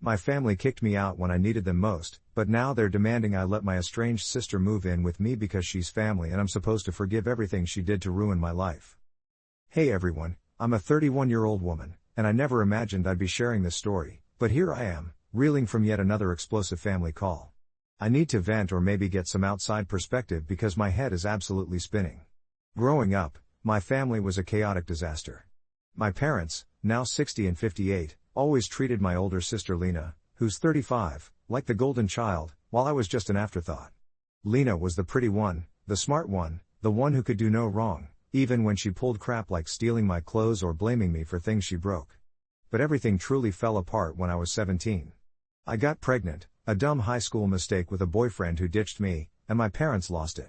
My family kicked me out when I needed them most, but now they're demanding I let my estranged sister move in with me because she's family and I'm supposed to forgive everything she did to ruin my life. Hey everyone, I'm a 31-year-old woman, and I never imagined I'd be sharing this story, but here I am, reeling from yet another explosive family call. I need to vent or maybe get some outside perspective because my head is absolutely spinning. Growing up, my family was a chaotic disaster. My parents, now 60 and 58, always treated my older sister Lena, who's 35, like the golden child, while I was just an afterthought. Lena was the pretty one, the smart one, the one who could do no wrong, even when she pulled crap like stealing my clothes or blaming me for things she broke. But everything truly fell apart when I was 17. I got pregnant, a dumb high school mistake with a boyfriend who ditched me, and my parents lost it.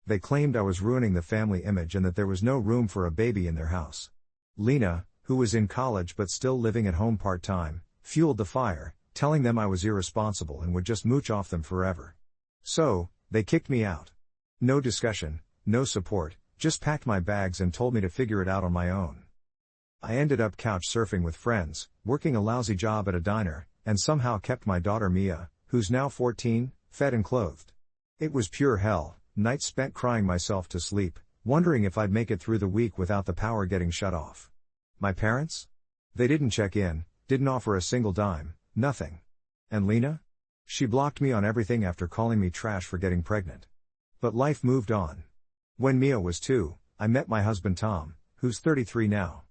They claimed I was ruining the family image and that there was no room for a baby in their house. Lena, who was in college but still living at home part-time, fueled the fire, telling them I was irresponsible and would just mooch off them forever. So, they kicked me out. No discussion, no support, just packed my bags and told me to figure it out on my own. I ended up couch surfing with friends, working a lousy job at a diner, and somehow kept my daughter Mia, who's now 14, fed and clothed. It was pure hell, nights spent crying myself to sleep, wondering if I'd make it through the week without the power getting shut off. My parents? They didn't check in, didn't offer a single dime, nothing. And Lena? She blocked me on everything after calling me trash for getting pregnant. But life moved on. When Mia was 2, I met my husband Tom, who's 33 now.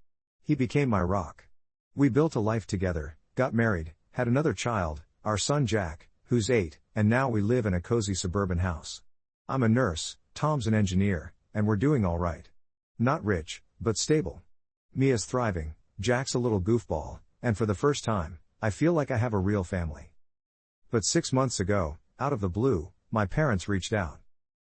He became my rock. We built a life together, got married, had another child, our son Jack, who's 8, and now we live in a cozy suburban house. I'm a nurse, Tom's an engineer, and we're doing all right. Not rich, but stable. Mia's thriving, Jack's a little goofball, and for the first time, I feel like I have a real family. But 6 months ago, out of the blue, my parents reached out.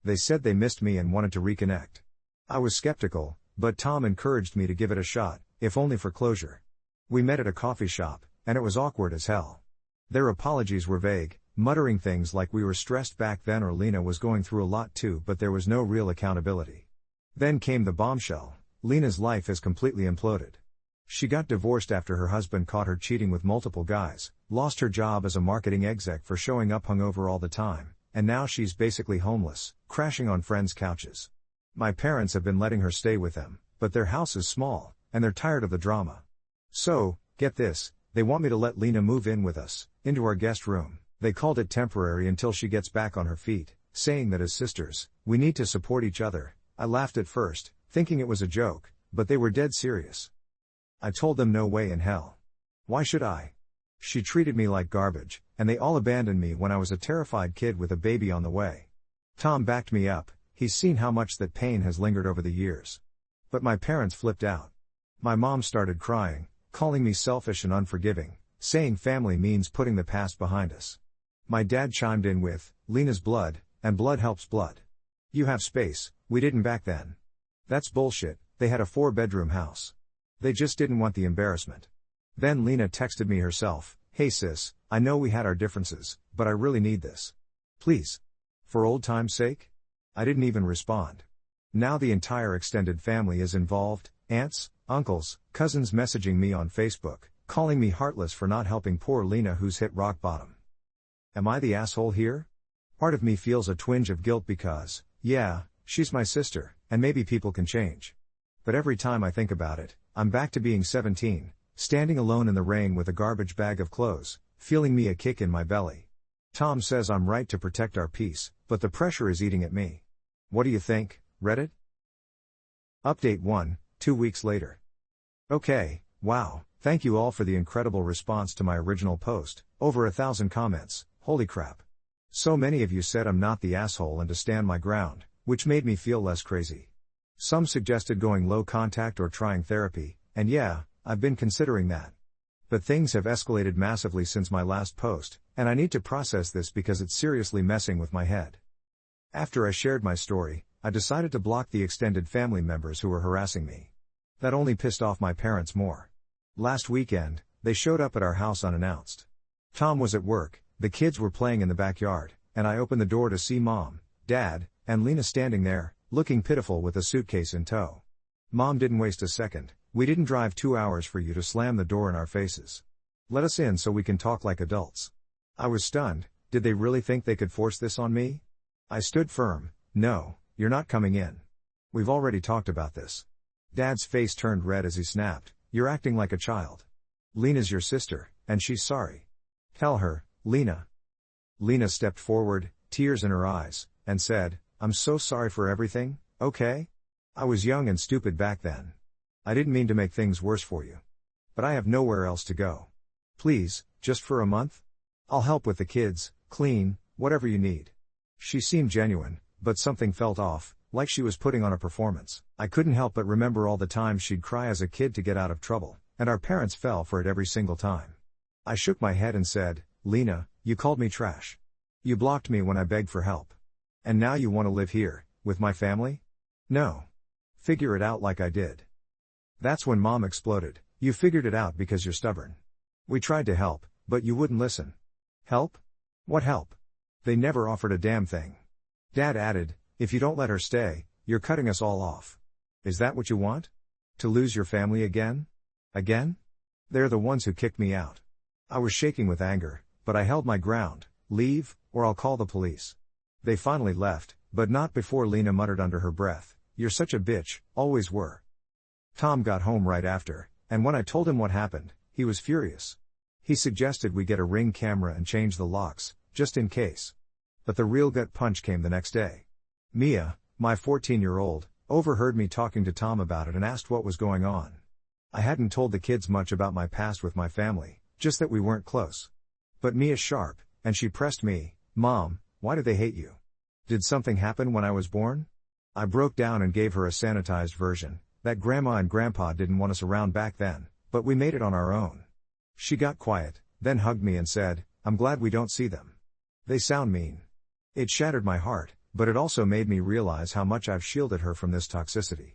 They said they missed me and wanted to reconnect. I was skeptical, but Tom encouraged me to give it a shot, if only for closure. We met at a coffee shop, and it was awkward as hell. Their apologies were vague, muttering things like we were stressed back then or Lena was going through a lot too, but there was no real accountability. Then came the bombshell. Lena's life has completely imploded. She got divorced after her husband caught her cheating with multiple guys, lost her job as a marketing exec for showing up hungover all the time, and now she's basically homeless, crashing on friends' couches. My parents have been letting her stay with them, but their house is small, and they're tired of the drama. So, get this, they want me to let Lena move in with us, into our guest room. They called it temporary until she gets back on her feet, saying that as sisters, we need to support each other. I laughed at first, thinking it was a joke, but they were dead serious. I told them no way in hell. Why should I? She treated me like garbage, and they all abandoned me when I was a terrified kid with a baby on the way. Tom backed me up, he's seen how much that pain has lingered over the years. But my parents flipped out. My mom started crying, calling me selfish and unforgiving, saying family means putting the past behind us. My dad chimed in with, Lena's blood, and blood helps blood. You have space, we didn't back then. That's bullshit, they had a 4-bedroom house. They just didn't want the embarrassment. Then Lena texted me herself, hey sis, I know we had our differences, but I really need this. Please. For old time's sake? I didn't even respond. Now the entire extended family is involved, aunts, uncles, cousins messaging me on Facebook, calling me heartless for not helping poor Lena who's hit rock bottom. Am I the asshole here? Part of me feels a twinge of guilt because, yeah, she's my sister, and maybe people can change. But every time I think about it, I'm back to being 17, standing alone in the rain with a garbage bag of clothes, feeling me a kick in my belly. Tom says I'm right to protect our peace, but the pressure is eating at me. What do you think, Reddit? Update 1, 2 weeks later. Okay, wow, thank you all for the incredible response to my original post, over 1,000 comments, holy crap. So many of you said I'm not the asshole and to stand my ground, which made me feel less crazy. Some suggested going low contact or trying therapy, and yeah, I've been considering that. But things have escalated massively since my last post, and I need to process this because it's seriously messing with my head. After I shared my story, I decided to block the extended family members who were harassing me. That only pissed off my parents more. Last weekend, they showed up at our house unannounced. Tom was at work, the kids were playing in the backyard, and I opened the door to see Mom, Dad, and Lena standing there, looking pitiful with a suitcase in tow. Mom didn't waste a second, we didn't drive 2 hours for you to slam the door in our faces. Let us in so we can talk like adults. I was stunned. Did they really think they could force this on me? I stood firm. No, you're not coming in. We've already talked about this. Dad's face turned red as he snapped. You're acting like a child. Lena's your sister, and she's sorry. Tell her, Lena. Lena stepped forward, tears in her eyes, and said, I'm so sorry for everything, okay? I was young and stupid back then. I didn't mean to make things worse for you. But I have nowhere else to go. Please, just for a month? I'll help with the kids, clean, whatever you need. She seemed genuine, but something felt off, like she was putting on a performance. I couldn't help but remember all the times she'd cry as a kid to get out of trouble, and our parents fell for it every single time. I shook my head and said, Lena, you called me trash. You blocked me when I begged for help. And now you want to live here, with my family? No. Figure it out like I did. That's when Mom exploded. You figured it out because you're stubborn. We tried to help, but you wouldn't listen. Help? What help? They never offered a damn thing. Dad added, if you don't let her stay, you're cutting us all off. Is that what you want? To lose your family again? Again? They're the ones who kicked me out. I was shaking with anger, but I held my ground. Leave, or I'll call the police. They finally left, but not before Lena muttered under her breath, you're such a bitch, always were. Tom got home right after, and when I told him what happened, he was furious. He suggested we get a Ring camera and change the locks, just in case. But the real gut punch came the next day. Mia, my 14-year-old, overheard me talking to Tom about it and asked what was going on. I hadn't told the kids much about my past with my family, just that we weren't close. But Mia's sharp, and she pressed me, Mom, why do they hate you? Did something happen when I was born? I broke down and gave her a sanitized version, that Grandma and Grandpa didn't want us around back then, but we made it on our own. She got quiet, then hugged me and said, I'm glad we don't see them. They sound mean. It shattered my heart, but it also made me realize how much I've shielded her from this toxicity.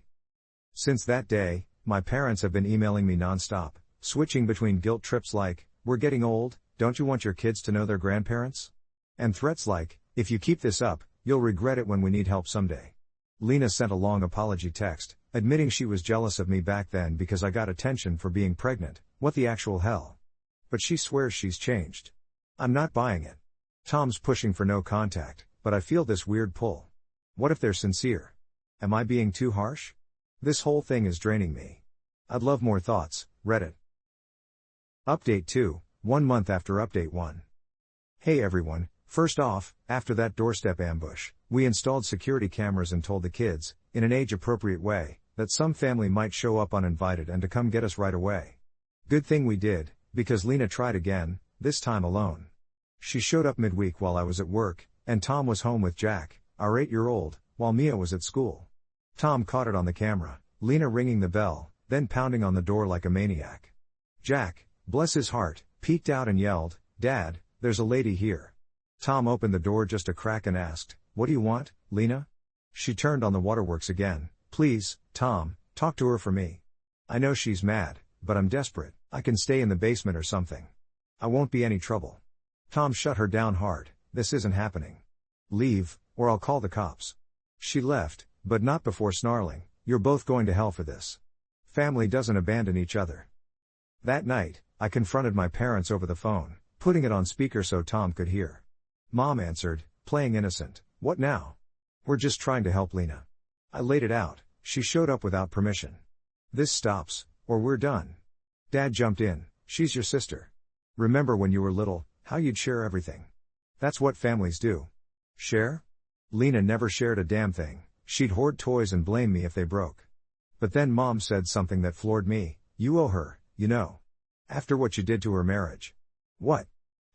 Since that day, my parents have been emailing me nonstop, switching between guilt trips like, we're getting old, don't you want your kids to know their grandparents? And threats like, if you keep this up, you'll regret it when we need help someday. Lena sent a long apology text, admitting she was jealous of me back then because I got attention for being pregnant. What the actual hell? But she swears she's changed. I'm not buying it. Tom's pushing for no contact, but I feel this weird pull. What if they're sincere? Am I being too harsh? This whole thing is draining me. I'd love more thoughts. Reddit. Update 2, 1 month after Update 1. Hey everyone, first off, after that doorstep ambush, we installed security cameras and told the kids, in an age-appropriate way, that some family might show up uninvited and to come get us right away. Good thing we did, because Lena tried again, this time alone. She showed up midweek while I was at work, and Tom was home with Jack, our 8-year-old, while Mia was at school. Tom caught it on the camera, Lena ringing the bell, then pounding on the door like a maniac. Jack, bless his heart, peeked out and yelled, Dad, there's a lady here. Tom opened the door just a crack and asked, what do you want, Lena? She turned on the waterworks again. Please, Tom, talk to her for me. I know she's mad, but I'm desperate. I can stay in the basement or something. I won't be any trouble. Tom shut her down hard. This isn't happening. Leave, or I'll call the cops. She left, but not before snarling, you're both going to hell for this. Family doesn't abandon each other. That night, I confronted my parents over the phone, putting it on speaker so Tom could hear. Mom answered, playing innocent, what now? We're just trying to help Lena. I laid it out, she showed up without permission. This stops, or we're done. Dad jumped in, she's your sister. Remember when you were little, how you'd share everything. That's what families do. Share? Lena never shared a damn thing, she'd hoard toys and blame me if they broke. But then Mom said something that floored me, you owe her, you know. After what you did to her marriage. What?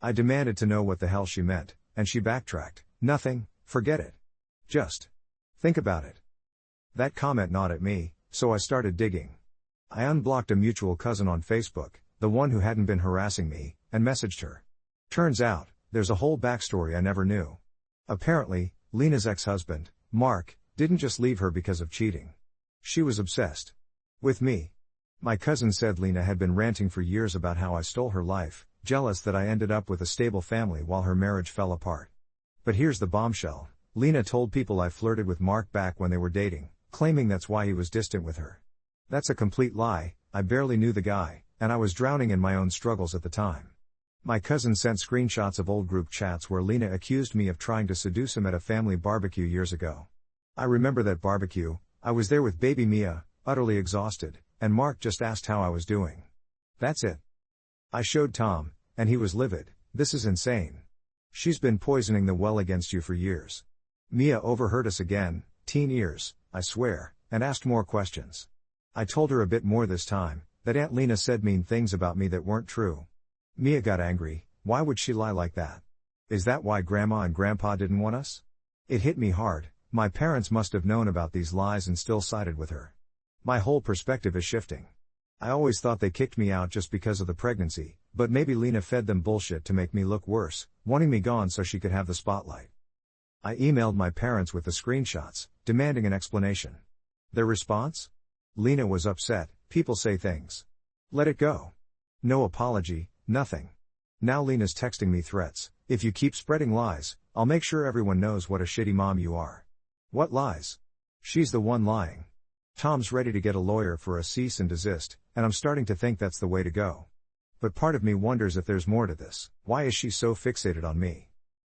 I demanded to know what the hell she meant, and she backtracked, nothing, forget it. Just think about it. That comment gnawed at me, so I started digging. I unblocked a mutual cousin on Facebook, the one who hadn't been harassing me, and messaged her. Turns out, there's a whole backstory I never knew. Apparently, Lena's ex-husband, Mark, didn't just leave her because of cheating. She was obsessed with me. My cousin said Lena had been ranting for years about how I stole her life, jealous that I ended up with a stable family while her marriage fell apart. But here's the bombshell. Lena told people I flirted with Mark back when they were dating, claiming that's why he was distant with her. That's a complete lie, I barely knew the guy, and I was drowning in my own struggles at the time. My cousin sent screenshots of old group chats where Lena accused me of trying to seduce him at a family barbecue years ago. I remember that barbecue. I was there with baby Mia, utterly exhausted, and Mark just asked how I was doing. That's it. I showed Tom, and he was livid. This is insane. She's been poisoning the well against you for years. Mia overheard us again, teen ears, I swear, and asked more questions. I told her a bit more this time, that Aunt Lena said mean things about me that weren't true. Mia got angry. Why would she lie like that? Is that why Grandma and Grandpa didn't want us? It hit me hard. My parents must have known about these lies and still sided with her. My whole perspective is shifting. I always thought they kicked me out just because of the pregnancy, but maybe Lena fed them bullshit to make me look worse, wanting me gone so she could have the spotlight. I emailed my parents with the screenshots, demanding an explanation. Their response? Lena was upset. People say things. Let it go. No apology, nothing. Now Lena's texting me threats. If you keep spreading lies, I'll make sure everyone knows what a shitty mom you are. What lies? She's the one lying. Tom's ready to get a lawyer for a cease and desist, and I'm starting to think that's the way to go. But part of me wonders if there's more to this. Why is she so fixated on me?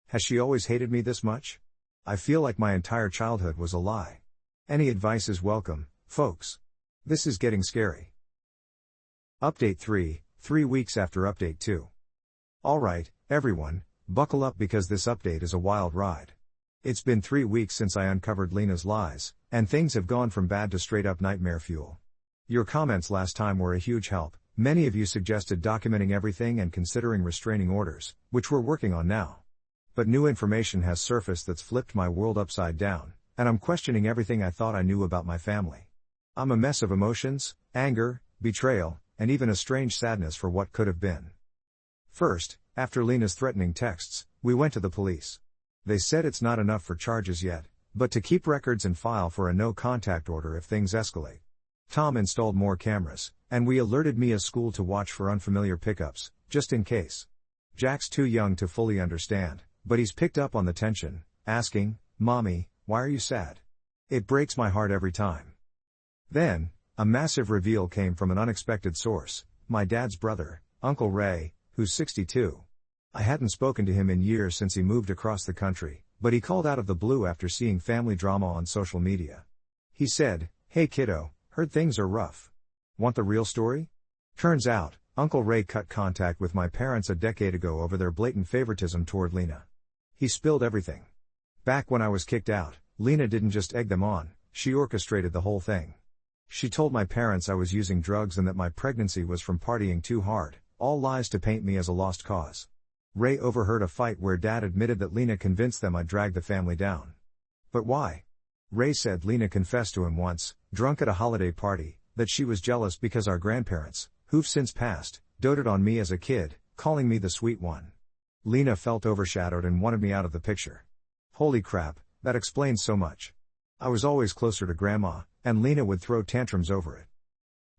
Has she always hated me this much? I feel like my entire childhood was a lie. Any advice is welcome, folks. This is getting scary. Update 3, 3 weeks after Update 2. Alright, everyone, buckle up because this update is a wild ride. It's been 3 weeks since I uncovered Lena's lies, and things have gone from bad to straight up nightmare fuel. Your comments last time were a huge help. Many of you suggested documenting everything and considering restraining orders, which we're working on now. But new information has surfaced that's flipped my world upside down, and I'm questioning everything I thought I knew about my family. I'm a mess of emotions, anger, betrayal, and even a strange sadness for what could have been. First, after Lena's threatening texts, we went to the police. They said it's not enough for charges yet, but to keep records and file for a no-contact order if things escalate. Tom installed more cameras, and we alerted Mia's school to watch for unfamiliar pickups, just in case. Jack's too young to fully understand, but he's picked up on the tension, asking, "Mommy, why are you sad?" It breaks my heart every time. Then, a massive reveal came from an unexpected source, my dad's brother, Uncle Ray, who's 62. I hadn't spoken to him in years since he moved across the country, but he called out of the blue after seeing family drama on social media. He said, "Hey kiddo, heard things are rough. Want the real story?" Turns out, Uncle Ray cut contact with my parents a decade ago over their blatant favoritism toward Lena. He spilled everything. Back when I was kicked out, Lena didn't just egg them on, she orchestrated the whole thing. She told my parents I was using drugs and that my pregnancy was from partying too hard, all lies to paint me as a lost cause. Ray overheard a fight where Dad admitted that Lena convinced them I'd dragged the family down. But why? Ray said Lena confessed to him once, drunk at a holiday party, that she was jealous because our grandparents, who've since passed, doted on me as a kid, calling me the sweet one. Lena felt overshadowed and wanted me out of the picture. Holy crap, that explains so much. I was always closer to Grandma, and Lena would throw tantrums over it.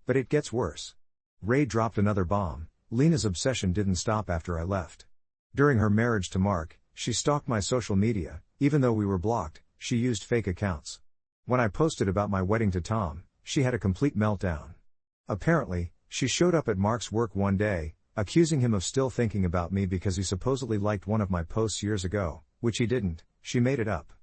But it gets worse. Ray dropped another bomb. Lena's obsession didn't stop after I left. During her marriage to Mark, she stalked my social media. Even though we were blocked, she used fake accounts. When I posted about my wedding to Tom, she had a complete meltdown. Apparently, she showed up at Mark's work one day, accusing him of still thinking about me because he supposedly liked one of my posts years ago, which he didn't. She made it up.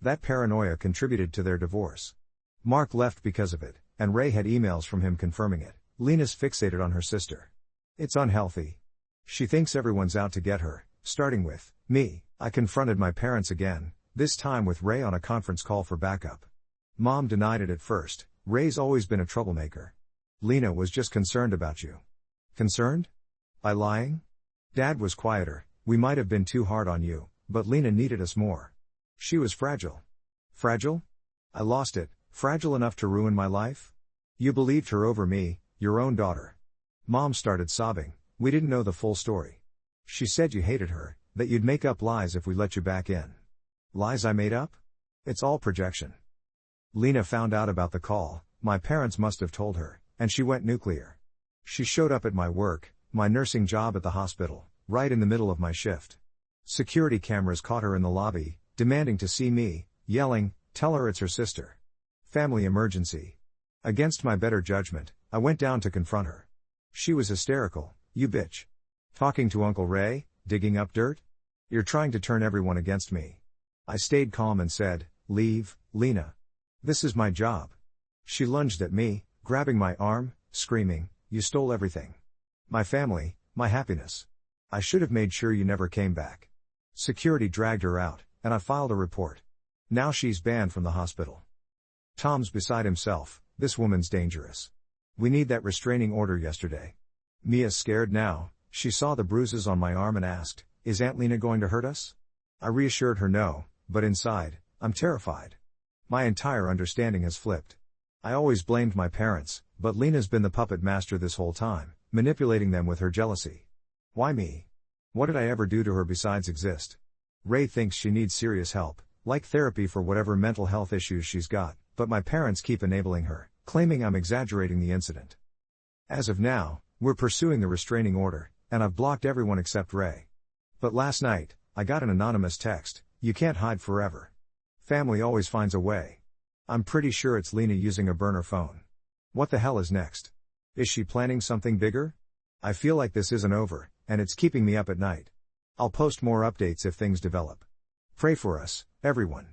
That paranoia contributed to their divorce. Mark left because of it, and Ray had emails from him confirming it. Lena's fixated on her sister. It's unhealthy. She thinks everyone's out to get her, starting with me. I confronted my parents again, this time with Ray on a conference call for backup. Mom denied it at first. Ray's always been a troublemaker. Lena was just concerned about you. Concerned? By lying? Dad was quieter. We might have been too hard on you, but Lena needed us more. She was fragile. Fragile? I lost it. Fragile enough to ruin my life? You believed her over me, your own daughter. Mom started sobbing. We didn't know the full story. She said you hated her, that you'd make up lies if we let you back in. Lies I made up? It's all projection. Lena found out about the call. My parents must have told her, and she went nuclear. She showed up at my work, my nursing job at the hospital, right in the middle of my shift. Security cameras caught her in the lobby, demanding to see me, yelling, "Tell her it's her sister. Family emergency." Against my better judgment, I went down to confront her. She was hysterical. You bitch. Talking to Uncle Ray, digging up dirt? You're trying to turn everyone against me. I stayed calm and said, leave, Lena. This is my job. She lunged at me, grabbing my arm, screaming, you stole everything. My family, my happiness. I should have made sure you never came back. Security dragged her out, and I filed a report. Now she's banned from the hospital. Tom's beside himself. This woman's dangerous. We need that restraining order yesterday. Mia's scared now. She saw the bruises on my arm and asked, is Aunt Lena going to hurt us? I reassured her no, but inside, I'm terrified. My entire understanding has flipped. I always blamed my parents, but Lena's been the puppet master this whole time, manipulating them with her jealousy. Why me? What did I ever do to her besides exist? Ray thinks she needs serious help, like therapy for whatever mental health issues she's got, but my parents keep enabling her, claiming I'm exaggerating the incident. As of now, we're pursuing the restraining order, and I've blocked everyone except Ray. But last night, I got an anonymous text, you can't hide forever. Family always finds a way. I'm pretty sure it's Lena using a burner phone. What the hell is next? Is she planning something bigger? I feel like this isn't over, and it's keeping me up at night. I'll post more updates if things develop. Pray for us, everyone.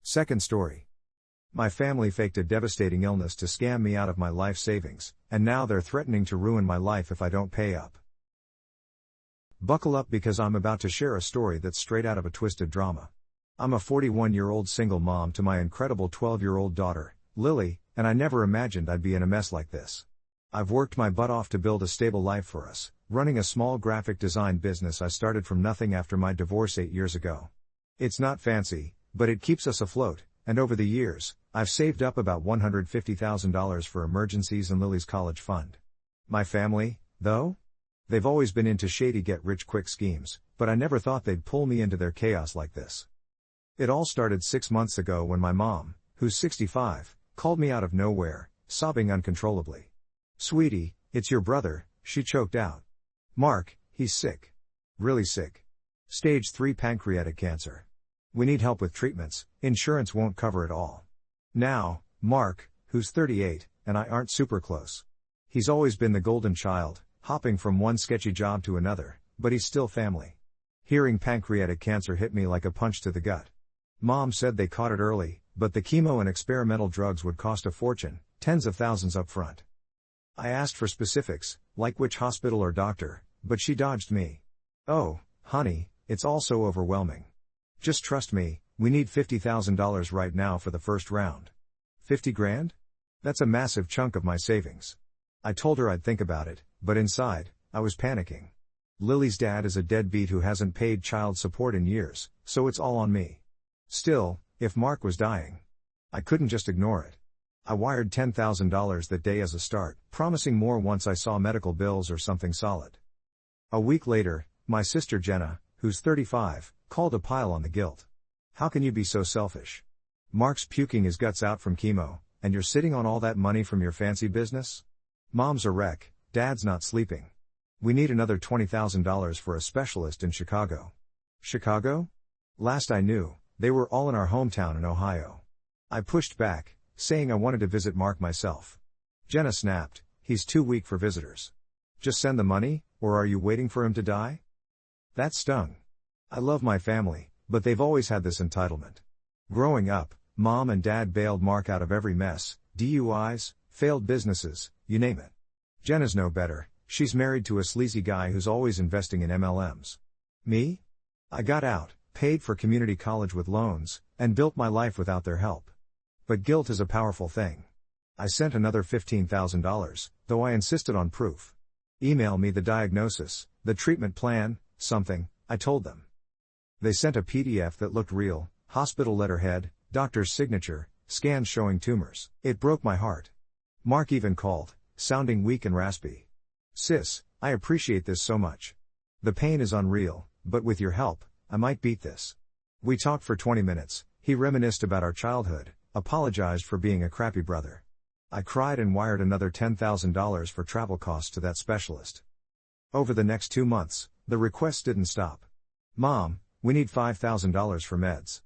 Second story. My family faked a devastating illness to scam me out of my life savings, and now they're threatening to ruin my life if I don't pay up. Buckle up because I'm about to share a story that's straight out of a twisted drama. I'm a 41-year-old single mom to my incredible 12-year-old daughter, Lily, and I never imagined I'd be in a mess like this. I've worked my butt off to build a stable life for us, running a small graphic design business I started from nothing after my divorce 8 years ago. It's not fancy, but it keeps us afloat, and over the years, I've saved up about $150,000 for emergencies and Lily's college fund. My family, though? They've always been into shady get-rich-quick schemes, but I never thought they'd pull me into their chaos like this. It all started 6 months ago when my mom, who's 65, called me out of nowhere, sobbing uncontrollably. Sweetie, it's your brother, she choked out. Mark, he's sick. Really sick. Stage 3 pancreatic cancer. We need help with treatments, insurance won't cover it all. Now, Mark, who's 38, and I aren't super close. He's always been the golden child, hopping from one sketchy job to another, but he's still family. Hearing pancreatic cancer hit me like a punch to the gut. Mom said they caught it early, but the chemo and experimental drugs would cost a fortune, tens of thousands up front. I asked for specifics, like which hospital or doctor, but she dodged me. Oh, honey, it's all so overwhelming. Just trust me, we need $50,000 right now for the first round. 50 grand? That's a massive chunk of my savings. I told her I'd think about it, but inside, I was panicking. Lily's dad is a deadbeat who hasn't paid child support in years, so it's all on me. Still, if Mark was dying, I couldn't just ignore it. I wired $10,000 that day as a start, promising more once I saw medical bills or something solid. A week later, my sister Jenna, who's 35, called a pile on the guilt. How can you be so selfish? Mark's puking his guts out from chemo, and you're sitting on all that money from your fancy business? Mom's a wreck, Dad's not sleeping. We need another $20,000 for a specialist in Chicago. Chicago? Last I knew, they were all in our hometown in Ohio. I pushed back, saying I wanted to visit Mark myself. Jenna snapped, he's too weak for visitors. Just send the money, or are you waiting for him to die? That stung. I love my family, but they've always had this entitlement. Growing up, Mom and Dad bailed Mark out of every mess, DUIs, failed businesses, you name it. Jenna's no better, she's married to a sleazy guy who's always investing in MLMs. Me? I got out, paid for community college with loans, and built my life without their help. But guilt is a powerful thing. I sent another $15,000, though I insisted on proof. Email me the diagnosis, the treatment plan, something, I told them. They sent a PDF that looked real, hospital letterhead, doctor's signature, scans showing tumors. It broke my heart. Mark even called, sounding weak and raspy. Sis, I appreciate this so much. The pain is unreal, but with your help, I might beat this. We talked for 20 minutes, he reminisced about our childhood, apologized for being a crappy brother. I cried and wired another $10,000 for travel costs to that specialist. Over the next 2 months, the requests didn't stop. Mom, we need $5,000 for meds.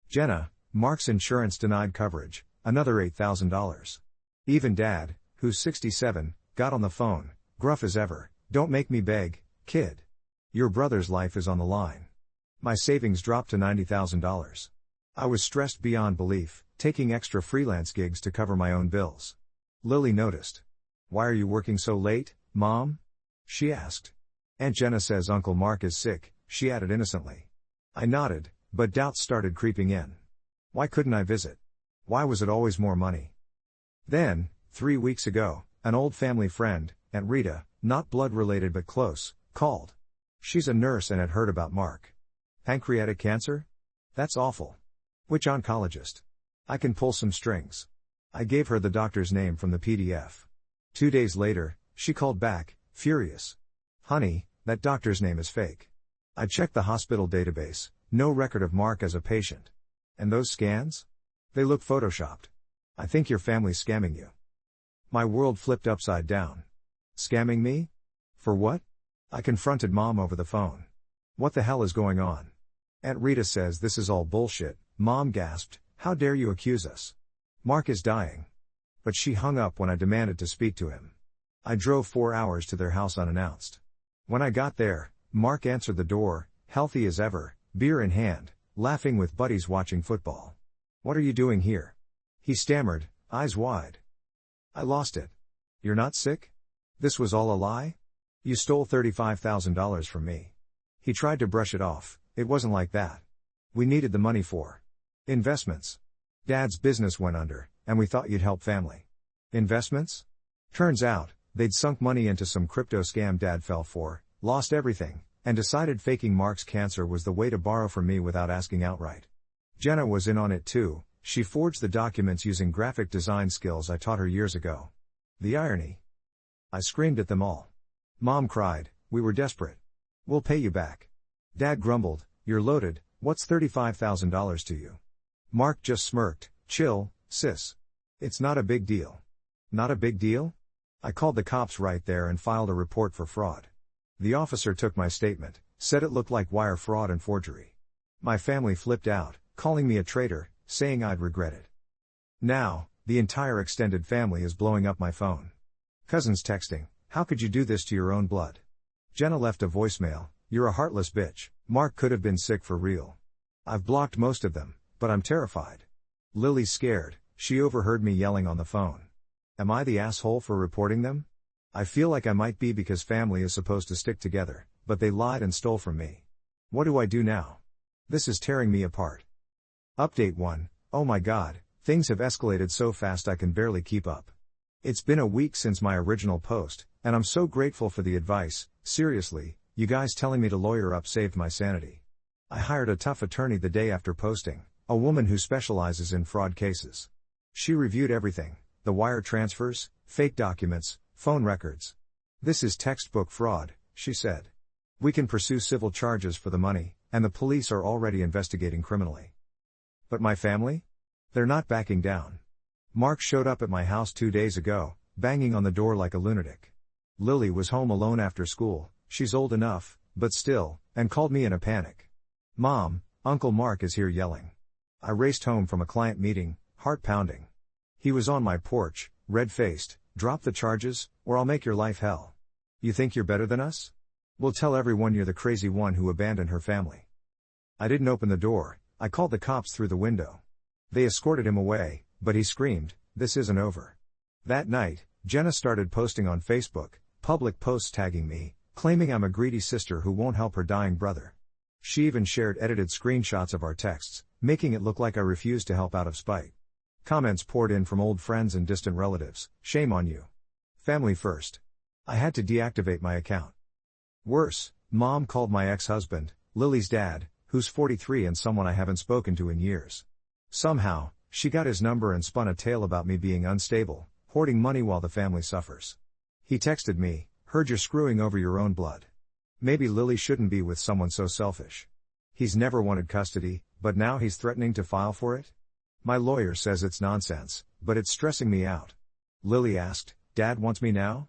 Jenna, Mark's insurance denied coverage, another $8,000. Even Dad, who's 67, got on the phone, gruff as ever. Don't make me beg, kid. Your brother's life is on the line. My savings dropped to $90,000. I was stressed beyond belief, taking extra freelance gigs to cover my own bills. Lily noticed. Why are you working so late, Mom? She asked. Aunt Jenna says Uncle Mark is sick, she added innocently. I nodded, but doubts started creeping in. Why couldn't I visit? Why was it always more money? Then, 3 weeks ago, an old family friend, Aunt Rita, not blood related but close, called. She's a nurse and had heard about Mark. Pancreatic cancer? That's awful. Which oncologist? I can pull some strings. I gave her the doctor's name from the PDF. 2 days later, she called back, furious. Honey, that doctor's name is fake. I checked the hospital database, no record of Mark as a patient. And those scans? They look photoshopped. I think your family's scamming you. My world flipped upside down. Scamming me? For what? I confronted Mom over the phone. What the hell is going on? Aunt Rita says this is all bullshit, Mom gasped. How dare you accuse us? Mark is dying. But she hung up when I demanded to speak to him. I drove 4 hours to their house unannounced. When I got there, Mark answered the door, healthy as ever, beer in hand, laughing with buddies watching football. What are you doing here? He stammered, eyes wide. I lost it. You're not sick? This was all a lie? You stole $35,000 from me. He tried to brush it off. It wasn't like that. We needed the money for investments. Dad's business went under, and we thought you'd help family. Investments? Turns out, they'd sunk money into some crypto scam Dad fell for, lost everything, and decided faking Mark's cancer was the way to borrow from me without asking outright. Jenna was in on it too. She forged the documents using graphic design skills I taught her years ago. The irony. I screamed at them all. Mom cried, we were desperate. We'll pay you back. Dad grumbled, you're loaded, what's $35,000 to you? Mark just smirked, chill, sis. It's not a big deal. Not a big deal? I called the cops right there and filed a report for fraud. The officer took my statement, said it looked like wire fraud and forgery. My family flipped out, calling me a traitor, saying I'd regret it. Now, the entire extended family is blowing up my phone. Cousins texting, how could you do this to your own blood? Jenna left a voicemail, you're a heartless bitch. Mark could have been sick for real. I've blocked most of them, but I'm terrified. Lily's scared, she overheard me yelling on the phone. Am I the asshole for reporting them? I feel like I might be because family is supposed to stick together, but they lied and stole from me. What do I do now? This is tearing me apart. Update 1, oh my god, things have escalated so fast I can barely keep up. It's been a week since my original post, and I'm so grateful for the advice. Seriously, you guys telling me to lawyer up saved my sanity. I hired a tough attorney the day after posting, a woman who specializes in fraud cases. She reviewed everything, the wire transfers, fake documents, phone records. This is textbook fraud, she said. We can pursue civil charges for the money, and the police are already investigating criminally. But my family? They're not backing down. Mark showed up at my house 2 days ago, banging on the door like a lunatic. Lily was home alone after school, she's old enough, but still, and called me in a panic. Mom, Uncle Mark is here yelling. I raced home from a client meeting, heart pounding. He was on my porch, red-faced, drop the charges, or I'll make your life hell. You think you're better than us? We'll tell everyone you're the crazy one who abandoned her family. I didn't open the door, I called the cops through the window. They escorted him away, but he screamed, this isn't over. That night, Jenna started posting on Facebook, public posts tagging me, claiming I'm a greedy sister who won't help her dying brother. She even shared edited screenshots of our texts, making it look like I refused to help out of spite. Comments poured in from old friends and distant relatives, shame on you. Family first. I had to deactivate my account. Worse, Mom called my ex-husband, Lily's dad, who's 43 and someone I haven't spoken to in years. Somehow, she got his number and spun a tale about me being unstable, hoarding money while the family suffers. He texted me, heard you're screwing over your own blood. Maybe Lily shouldn't be with someone so selfish. He's never wanted custody, but now he's threatening to file for it? My lawyer says it's nonsense, but it's stressing me out. Lily asked, Dad wants me now?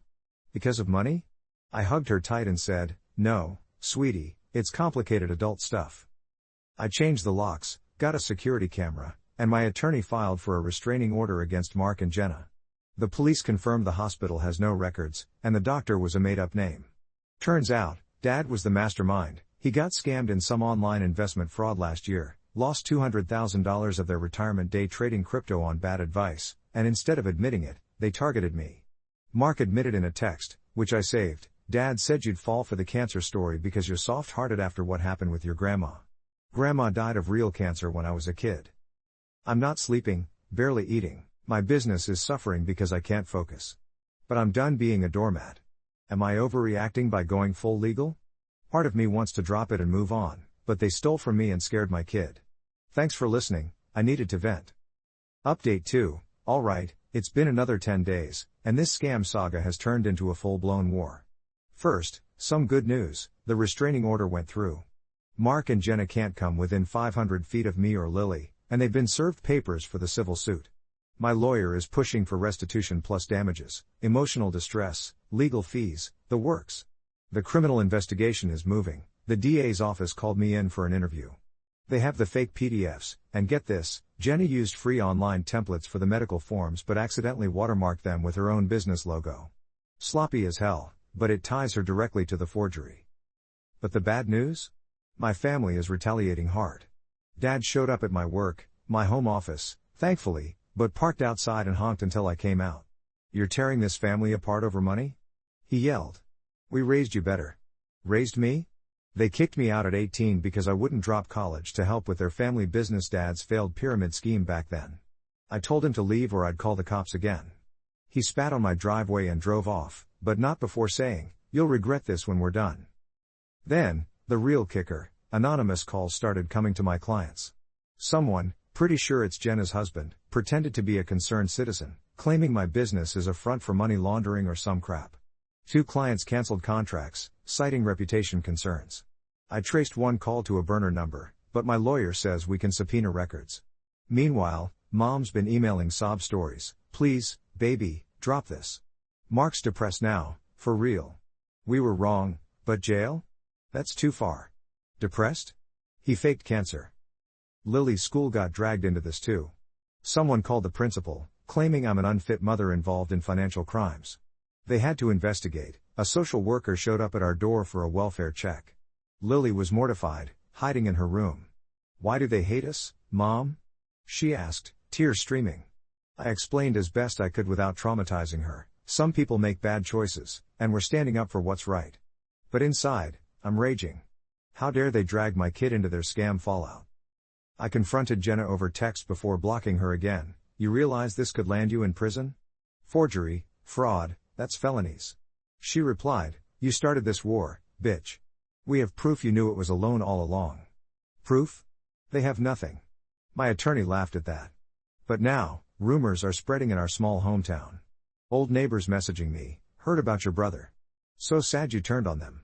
Because of money? I hugged her tight and said, no, sweetie, it's complicated adult stuff. I changed the locks, got a security camera, and my attorney filed for a restraining order against Mark and Jenna. The police confirmed the hospital has no records, and the doctor was a made-up name. Turns out, Dad was the mastermind. He got scammed in some online investment fraud last year, lost $200,000 of their retirement day trading crypto on bad advice, and instead of admitting it, they targeted me. Mark admitted in a text, which I saved, "Dad said you'd fall for the cancer story because you're soft-hearted after what happened with your grandma. Grandma died of real cancer when I was a kid. I'm not sleeping, barely eating. My business is suffering because I can't focus. But I'm done being a doormat. Am I overreacting by going full legal? Part of me wants to drop it and move on, but they stole from me and scared my kid. Thanks for listening, I needed to vent." Update 2, alright, it's been another 10 days, and this scam saga has turned into a full-blown war. First, some good news, the restraining order went through. Mark and Jenna can't come within 500 feet of me or Lily, and they've been served papers for the civil suit. My lawyer is pushing for restitution plus damages, emotional distress, legal fees, the works. The criminal investigation is moving. The DA's office called me in for an interview. They have the fake PDFs, and get this, Jenna used free online templates for the medical forms but accidentally watermarked them with her own business logo. Sloppy as hell, but it ties her directly to the forgery. But the bad news? My family is retaliating hard. Dad showed up at my work, my home office, thankfully, but parked outside and honked until I came out. "You're tearing this family apart over money?" he yelled. "We raised you better." Raised me? They kicked me out at 18 because I wouldn't drop college to help with their family business. Dad's failed pyramid scheme back then. I told him to leave or I'd call the cops again. He spat on my driveway and drove off, but not before saying, "You'll regret this when we're done." Then, the real kicker, anonymous calls started coming to my clients. Someone, pretty sure it's Jenna's husband, pretended to be a concerned citizen, claiming my business is a front for money laundering or some crap. 2 clients canceled contracts, citing reputation concerns. I traced one call to a burner number, but my lawyer says we can subpoena records. Meanwhile, Mom's been emailing sob stories, "Please, baby, drop this. Mark's depressed now, for real. We were wrong, but jail? That's too far. Depressed? He faked cancer." Lily's school got dragged into this too. Someone called the principal, claiming I'm an unfit mother involved in financial crimes. They had to investigate. A social worker showed up at our door for a welfare check. Lily was mortified, hiding in her room. "Why do they hate us, Mom?" she asked, tears streaming. I explained as best I could without traumatizing her. Some people make bad choices, and we're standing up for what's right. But inside, I'm raging. How dare they drag my kid into their scam fallout? I confronted Jenna over text before blocking her again. "You realize this could land you in prison? Forgery, fraud, that's felonies." She replied, "You started this war, bitch. We have proof you knew it was a loan all along." Proof? They have nothing. My attorney laughed at that. But now, rumors are spreading in our small hometown. Old neighbors messaging me, "Heard about your brother. So sad you turned on them."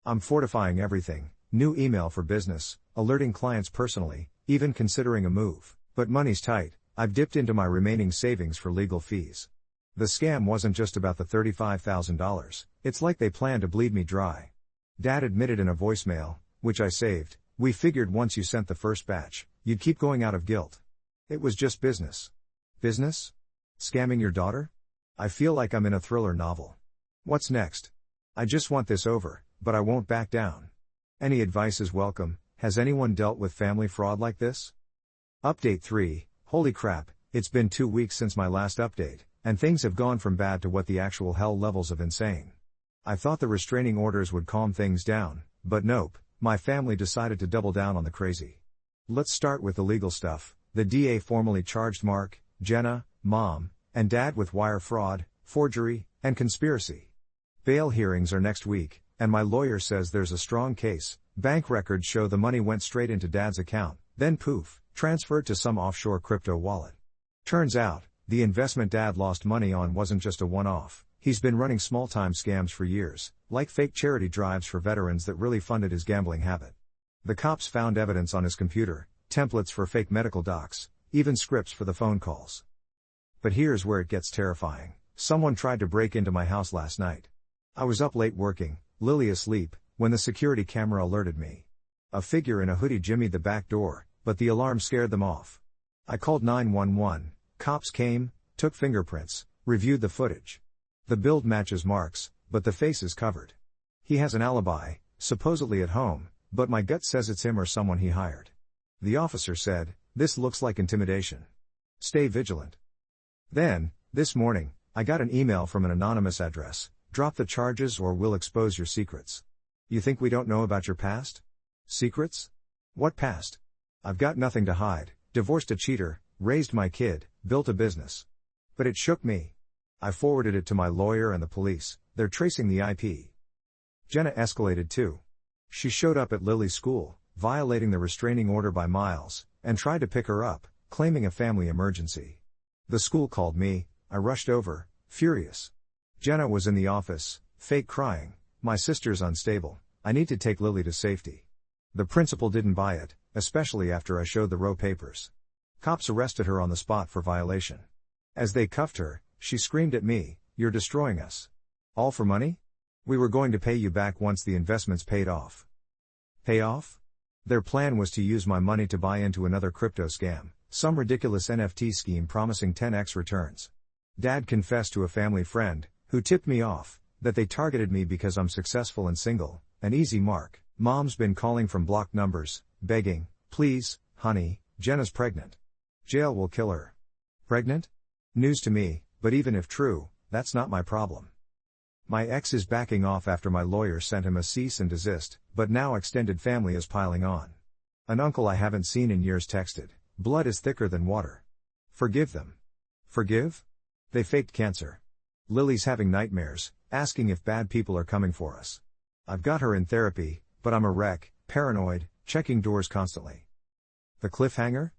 I'm fortifying everything, new email for business, alerting clients personally, even considering a move. But money's tight. I've dipped into my remaining savings for legal fees. The scam wasn't just about the $35,000, it's like they planned to bleed me dry. Dad admitted in a voicemail, which I saved, "We figured once you sent the first batch, you'd keep going out of guilt. It was just business." Business? Scamming your daughter? I feel like I'm in a thriller novel. What's next? I just want this over, but I won't back down. Any advice is welcome. Has anyone dealt with family fraud like this? Update 3, holy crap, it's been 2 weeks since my last update, and things have gone from bad to what the actual hell levels of insane. I thought the restraining orders would calm things down, but nope, my family decided to double down on the crazy. Let's start with the legal stuff. The DA formally charged Mark, Jenna, Mom, and Dad with wire fraud, forgery, and conspiracy. Bail hearings are next week, and my lawyer says there's a strong case. Bank records show the money went straight into Dad's account, then poof, transferred to some offshore crypto wallet. Turns out, the investment Dad lost money on wasn't just a one-off. He's been running small-time scams for years, like fake charity drives for veterans that really funded his gambling habit. The cops found evidence on his computer, templates for fake medical docs, even scripts for the phone calls. But here's where it gets terrifying. Someone tried to break into my house last night. I was up late working, Lily asleep, when the security camera alerted me. A figure in a hoodie jimmied the back door, but the alarm scared them off. I called 911, cops came, took fingerprints, reviewed the footage. The build matches Mark's, but the face is covered. He has an alibi, supposedly at home, but my gut says it's him or someone he hired. The officer said, "This looks like intimidation. Stay vigilant." Then, this morning, I got an email from an anonymous address: "Drop the charges or we'll expose your secrets." You think we don't know about your past? Secrets? What past? I've got nothing to hide. Divorced a cheater, raised my kid, built a business. But it shook me. I forwarded it to my lawyer and the police. They're tracing the IP. Jenna escalated too. She showed up at Lily's school, violating the restraining order by Miles, and tried to pick her up, claiming a family emergency. The school called me. I rushed over, furious. Jenna was in the office, fake crying. "My sister's unstable. I need to take Lily to safety." The principal didn't buy it, especially after I showed the raw papers. Cops arrested her on the spot for violation. As they cuffed her, she screamed at me, "You're destroying us. All for money? We were going to pay you back once the investments paid off." Pay off? Their plan was to use my money to buy into another crypto scam, some ridiculous NFT scheme promising 10x returns. Dad confessed to a family friend, who tipped me off, that they targeted me because I'm successful and single, an easy mark. Mom's been calling from blocked numbers, begging, "Please, honey, Jenna's pregnant. Jail will kill her." Pregnant? News to me, but even if true, that's not my problem. My ex is backing off after my lawyer sent him a cease and desist, but now extended family is piling on. An uncle I haven't seen in years texted, "Blood is thicker than water. Forgive them." Forgive? They faked cancer. Lily's having nightmares, asking if bad people are coming for us. I've got her in therapy, but I'm a wreck, paranoid, checking doors constantly. The cliffhanger?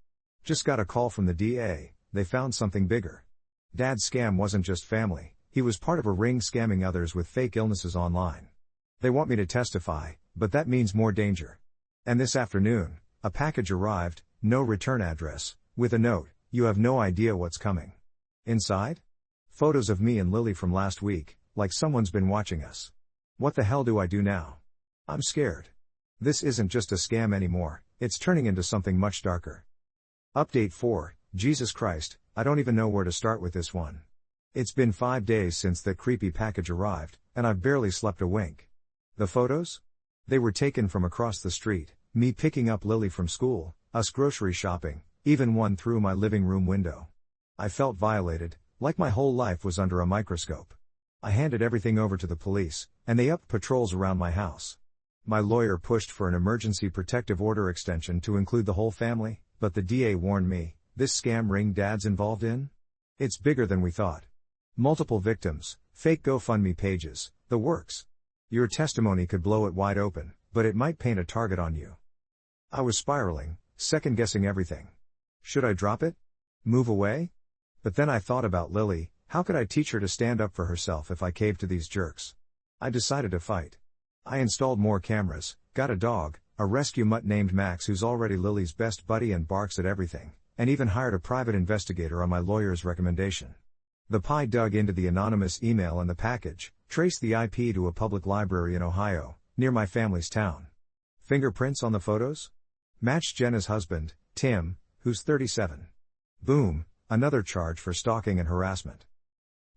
Just got a call from the DA, they found something bigger. Dad's scam wasn't just family, he was part of a ring scamming others with fake illnesses online. They want me to testify, but that means more danger. And this afternoon, a package arrived, no return address, with a note, "You have no idea what's coming." Inside? Photos of me and Lily from last week, like someone's been watching us. What the hell do I do now? I'm scared. This isn't just a scam anymore, it's turning into something much darker. Update 4, Jesus Christ, I don't even know where to start with this one. It's been 5 days since that creepy package arrived, and I've barely slept a wink. The photos? They were taken from across the street, me picking up Lily from school, us grocery shopping, even one through my living room window. I felt violated, like my whole life was under a microscope. I handed everything over to the police, and they upped patrols around my house. My lawyer pushed for an emergency protective order extension to include the whole family, but the DA warned me, "This scam ring Dad's involved in? It's bigger than we thought. Multiple victims, fake GoFundMe pages, the works. Your testimony could blow it wide open, but it might paint a target on you." I was spiraling, second-guessing everything. Should I drop it? Move away? But then I thought about Lily. How could I teach her to stand up for herself if I caved to these jerks? I decided to fight. I installed more cameras, got a dog, a rescue mutt named Max who's already Lily's best buddy and barks at everything, and even hired a private investigator on my lawyer's recommendation. The PI dug into the anonymous email and the package, traced the IP to a public library in Ohio, near my family's town. Fingerprints on the photos? Matched Jenna's husband, Tim, who's 37. Boom, another charge for stalking and harassment.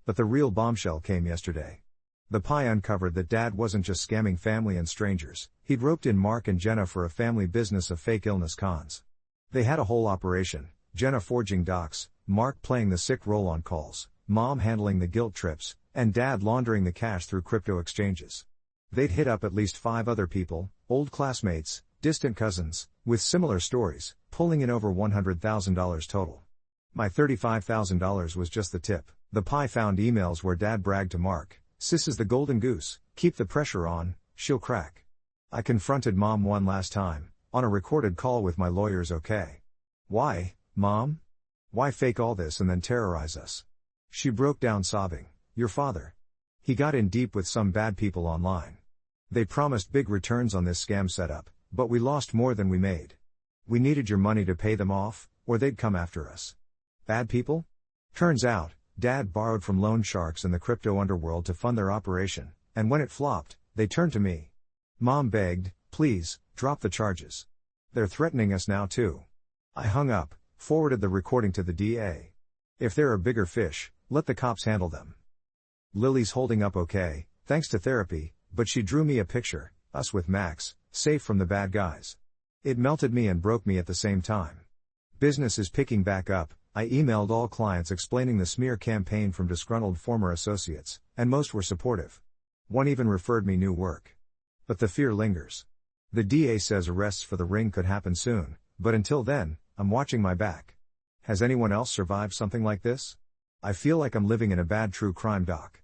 But the real bombshell came yesterday. The PI uncovered that Dad wasn't just scamming family and strangers, he'd roped in Mark and Jenna for a family business of fake illness cons. They had a whole operation, Jenna forging docs, Mark playing the sick role on calls, Mom handling the guilt trips, and Dad laundering the cash through crypto exchanges. They'd hit up at least 5 other people, old classmates, distant cousins, with similar stories, pulling in over $100,000 total. My $35,000 was just the tip. The PI found emails where Dad bragged to Mark, "Sis is the golden goose, keep the pressure on, she'll crack." I confronted Mom one last time, on a recorded call with my lawyers. "Okay. Why, Mom? Why fake all this and then terrorize us?" She broke down sobbing, "Your father. He got in deep with some bad people online. They promised big returns on this scam setup, but we lost more than we made. We needed your money to pay them off, or they'd come after us." Bad people? Turns out, Dad borrowed from loan sharks in the crypto underworld to fund their operation, and when it flopped, they turned to me. Mom begged, "Please, drop the charges. They're threatening us now too." I hung up, forwarded the recording to the DA. If there are bigger fish, let the cops handle them. Lily's holding up okay, thanks to therapy, but she drew me a picture, us with Max, safe from the bad guys. It melted me and broke me at the same time. Business is picking back up. I emailed all clients explaining the smear campaign from disgruntled former associates, and most were supportive. One even referred me new work. But the fear lingers. The DA says arrests for the ring could happen soon, but until then, I'm watching my back. Has anyone else survived something like this? I feel like I'm living in a bad true crime doc.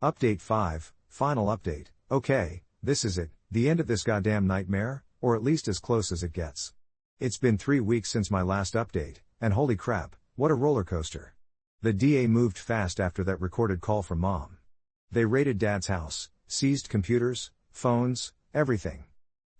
Update 5, final update. Okay, this is it, the end of this goddamn nightmare, or at least as close as it gets. It's been 3 weeks since my last update, and holy crap, what a roller coaster. The DA moved fast after that recorded call from Mom. They raided Dad's house, seized computers, phones, everything.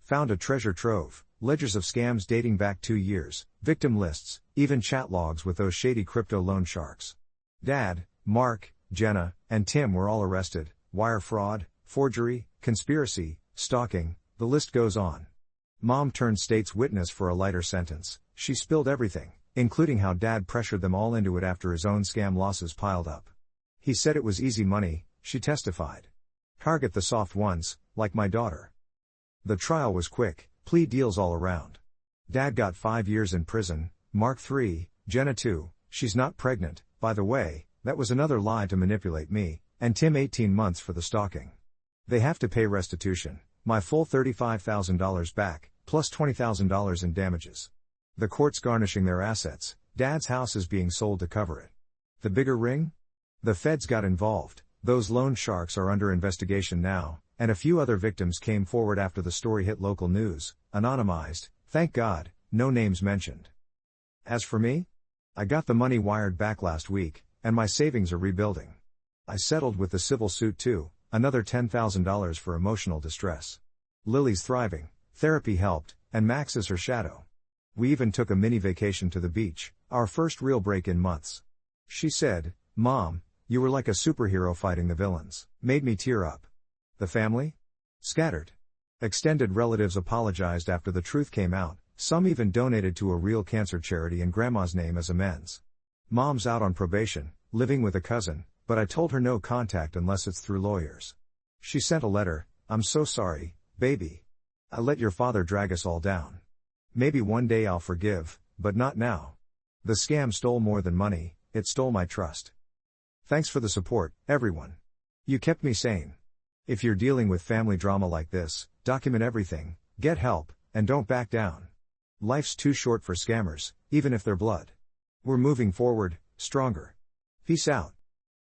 Found a treasure trove, ledgers of scams dating back 2 years, victim lists, even chat logs with those shady crypto loan sharks. Dad, Mark, Jenna, and Tim were all arrested, wire fraud, forgery, conspiracy, stalking, the list goes on. Mom turned state's witness for a lighter sentence. She spilled everything, including how Dad pressured them all into it after his own scam losses piled up. He said it was easy money, she testified. Target the soft ones, like my daughter. The trial was quick, plea deals all around. Dad got 5 years in prison, Mark 3, Jenna 2, she's not pregnant, by the way, that was another lie to manipulate me, and Tim 18 months for the stalking. They have to pay restitution, my full $35,000 back, plus $20,000 in damages. The court's garnishing their assets, Dad's house is being sold to cover it. The bigger ring? The feds got involved, those loan sharks are under investigation now, and a few other victims came forward after the story hit local news, anonymized, thank God, no names mentioned. As for me? I got the money wired back last week, and my savings are rebuilding. I settled with the civil suit too, another $10,000 for emotional distress. Lily's thriving, therapy helped, and Max is her shadow. We even took a mini vacation to the beach, our first real break in months. She said, Mom, you were like a superhero fighting the villains, made me tear up. The family? Scattered. Extended relatives apologized after the truth came out, some even donated to a real cancer charity in Grandma's name as amends. Mom's out on probation, living with a cousin, but I told her no contact unless it's through lawyers. She sent a letter, I'm so sorry, baby. I let your father drag us all down. Maybe one day I'll forgive, but not now. The scam stole more than money, it stole my trust. Thanks for the support, everyone. You kept me sane. If you're dealing with family drama like this, document everything, get help, and don't back down. Life's too short for scammers, even if they're blood. We're moving forward, stronger. Peace out.